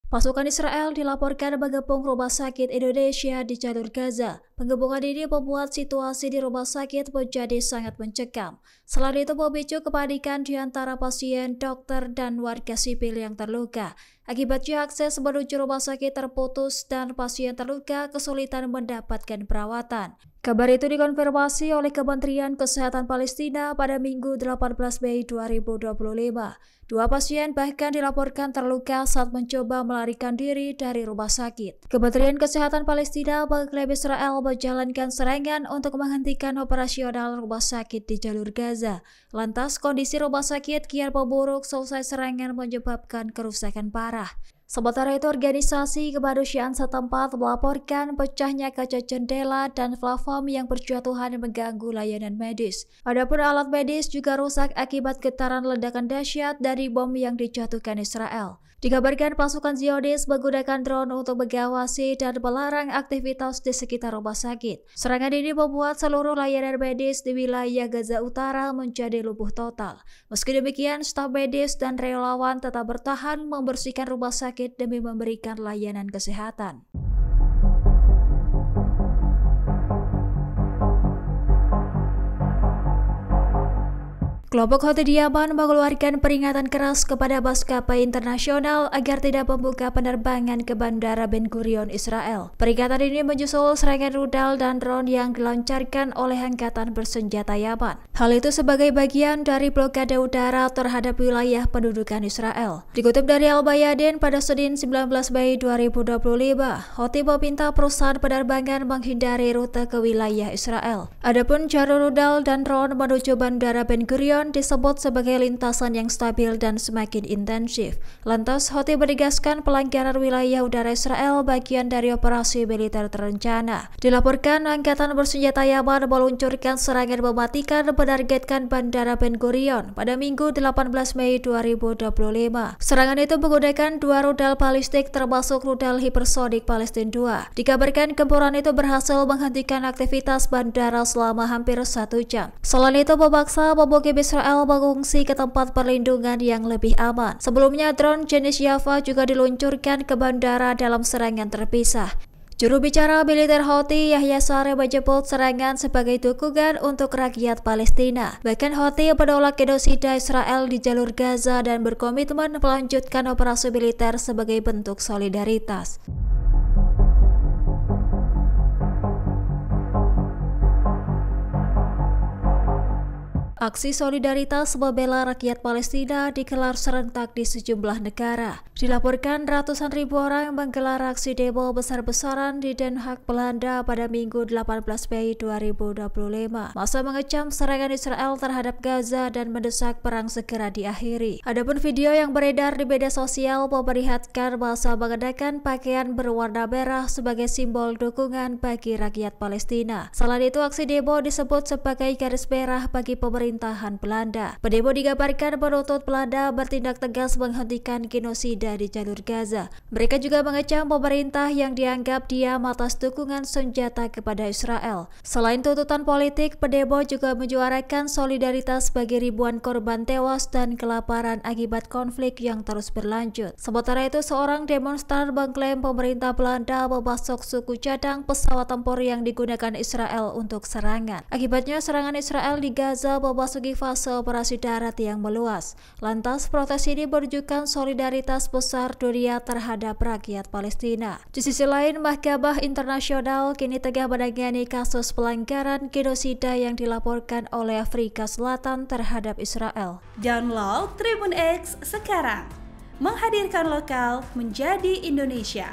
Pasukan Israel dilaporkan mengepung rumah sakit Indonesia di jalur Gaza. Pengepungan ini membuat situasi di rumah sakit menjadi sangat mencekam. Selain itu memicu kepanikan di antara pasien, dokter, dan warga sipil yang terluka. Akibatnya akses menuju rumah sakit terputus dan pasien terluka kesulitan mendapatkan perawatan. Kabar itu dikonfirmasi oleh Kementerian Kesehatan Palestina pada Minggu 18 Mei 2025. Dua pasien bahkan dilaporkan terluka saat mencoba melarikan diri dari rumah sakit. Kementerian Kesehatan Palestina mengklaim Israel menjalankan serangan untuk menghentikan operasional rumah sakit di jalur Gaza. Lantas kondisi rumah sakit kian memburuk selesai serangan menyebabkan kerusakan parah. Sementara itu, organisasi kemanusiaan setempat melaporkan pecahnya kaca jendela dan plafon yang berjatuhan mengganggu layanan medis. Adapun alat medis juga rusak akibat getaran ledakan dahsyat dari bom yang dijatuhkan Israel. Dikabarkan pasukan Zionis menggunakan drone untuk mengawasi dan melarang aktivitas di sekitar rumah sakit. Serangan ini membuat seluruh layanan medis di wilayah Gaza Utara menjadi lumpuh total. Meski demikian, staf medis dan relawan tetap bertahan membersihkan rumah sakit demi memberikan layanan kesehatan. Kelompok Houthi di Yaman mengeluarkan peringatan keras kepada maskapai internasional agar tidak membuka penerbangan ke Bandara Ben Gurion, Israel. Peringatan ini menyusul serangan rudal dan drone yang dilancarkan oleh Angkatan Bersenjata Yaman. Hal itu sebagai bagian dari blokade udara terhadap wilayah pendudukan Israel. Dikutip dari Al-Bayadin pada Senin 19 Mei 2025, Houthi meminta perusahaan penerbangan menghindari rute ke wilayah Israel. Adapun jalur rudal dan drone menuju Bandara Ben Gurion disebut sebagai lintasan yang stabil dan semakin intensif. Lantas, Houthi menegaskan pelanggaran wilayah udara Israel bagian dari operasi militer terencana. Dilaporkan Angkatan Bersenjata Yaman meluncurkan serangan mematikan menargetkan Bandara Ben Gurion pada Minggu 18 Mei 2025. Serangan itu menggunakan dua rudal balistik termasuk rudal hipersonik Palestina 2. Dikabarkan gempuran itu berhasil menghentikan aktivitas bandara selama hampir 1 jam. Selain itu, memaksa pemukim Israel mengungsi ke tempat perlindungan yang lebih aman. Sebelumnya, drone jenis Java juga diluncurkan ke bandara dalam serangan terpisah. Juru bicara militer Houthi Yahya Saree menyebut serangan sebagai dukungan untuk rakyat Palestina. Bahkan Houthi menolak genosida Israel di jalur Gaza dan berkomitmen melanjutkan operasi militer sebagai bentuk solidaritas. Aksi solidaritas membela rakyat Palestina digelar serentak di sejumlah negara. Dilaporkan ratusan ribu orang menggelar aksi demo besar-besaran di Den Haag, Belanda pada Minggu 18 Mei 2025. Massa mengecam serangan Israel terhadap Gaza dan mendesak perang segera diakhiri. Adapun video yang beredar di media sosial memperlihatkan massa mengenakan pakaian berwarna merah sebagai simbol dukungan bagi rakyat Palestina. Selain itu, aksi demo disebut sebagai garis merah bagi pemerintahan Belanda. Pendemo digambarkan menuntut Belanda bertindak tegas menghentikan genosida di jalur Gaza. Mereka juga mengecam pemerintah yang dianggap diam atas dukungan senjata kepada Israel. Selain tuntutan politik, pendemo juga menyuarakan solidaritas bagi ribuan korban tewas dan kelaparan akibat konflik yang terus berlanjut. Sementara itu, seorang demonstran mengklaim pemerintah Belanda memasok suku cadang pesawat tempur yang digunakan Israel untuk serangan. Akibatnya, serangan Israel di Gaza memasuki fase operasi darat yang meluas. Lantas, protes ini menunjukkan solidaritas besar dunia terhadap rakyat Palestina. Di sisi lain, Mahkamah Internasional kini tengah menangani kasus pelanggaran genosida yang dilaporkan oleh Afrika Selatan terhadap Israel. Download Tribun X sekarang, menghadirkan lokal menjadi Indonesia.